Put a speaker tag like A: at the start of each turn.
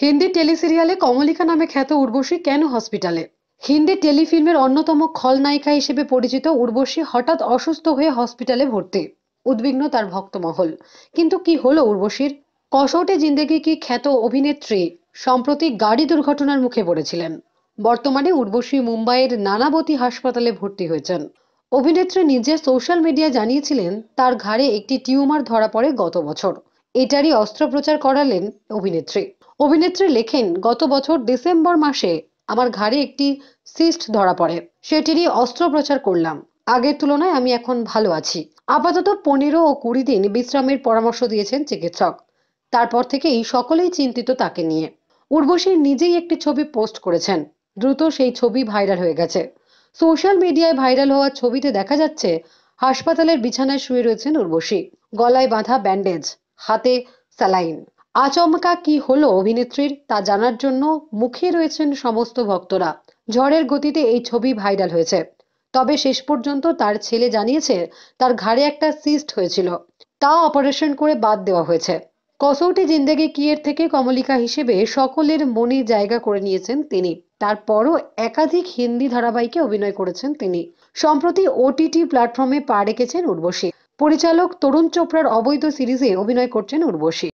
A: হিন্দি টেলিসিরিয়ালে কমলিকা নামে খ্যাত উর্বশী কেন হসপিটালে? হিন্দি টেলিফিল্মের অন্যতম খলনায়িকা হিসেবে পরিচিত উর্বশী হঠাৎ অসুস্থ হয়ে হসপিটালে ভর্তি। উদ্বিগ্ন তার ভক্তমহল। কিন্তু কি হলো উর্বশীর? কসৌটে জিন্দেগি কি খ্যাত অভিনেত্রী সম্প্রতি গাড়ি দুর্ঘটনার মুখে পড়েছিলেন। বর্তমানে উর্বশী মুম্বাইয়ের নানাবতী হাসপাতালে ভর্তি হয়েছেন। অভিনেত্রী নিজে সোশ্যাল মিডিয়ায় জানিয়েছিলেন তার ঘাড়ে একটি টিউমার ধরা পড়ে গত বছর। এটারই অস্ত্রোপচার করালেন অভিনেত্রী। অভিনেত্রী লেখেন, গত বছর ডিসেম্বর মাসে আমার ঘাড়ে একটি সিস্ট ধরা পড়ে, সেটিরই অস্ত্রোপচার করলাম। আগের তুলনায় আমি এখন ভালো আছি। আপাতত 15 ও 20 দিন বিশ্রামের পরামর্শ দিয়েছেন চিকিৎসক। তারপর থেকেই সকলেই চিন্তিত তাকে নিয়ে। উর্বশী নিজেই একটি ছবি পোস্ট করেছেন। দ্রুত সেই ছবি ভাইরাল হয়ে গেছে। সোশ্যাল মিডিয়ায় ভাইরাল হওয়া ছবিতে দেখা যাচ্ছে হাসপাতালের বিছানায় শুয়ে রয়েছেন উর্বশী, গলায় বাঁধা ব্যান্ডেজ, হাতে স্যালাইন। আচমকা কি হলো অভিনেত্রীর তা জানার জন্য মুখিয়ে রয়েছেন সমস্ত ভক্তরা। ঝড়ের গতিতে এই ছবি ভাইরাল হয়েছে। তবে শেষ পর্যন্ত তার ছেলে জানিয়েছে তার ঘাড়ে একটা সিস্ট হয়েছিল, তা অপারেশন করে বাদ দেওয়া হয়েছে। কসৌটি জিন্দেগি কি এর থেকে কমলিকা হিসেবে সকলের মনে জায়গা করে নিয়েছেন তিনি। তারপরও একাধিক হিন্দি ধারাবাহিকে অভিনয় করেছেন তিনি। সম্প্রতি ওটিটি প্ল্যাটফর্মে পা রেখেছেন উর্বশী। পরিচালক তরুণ চোপড়ার অবৈধ সিরিজে অভিনয় করছেন উর্বশী।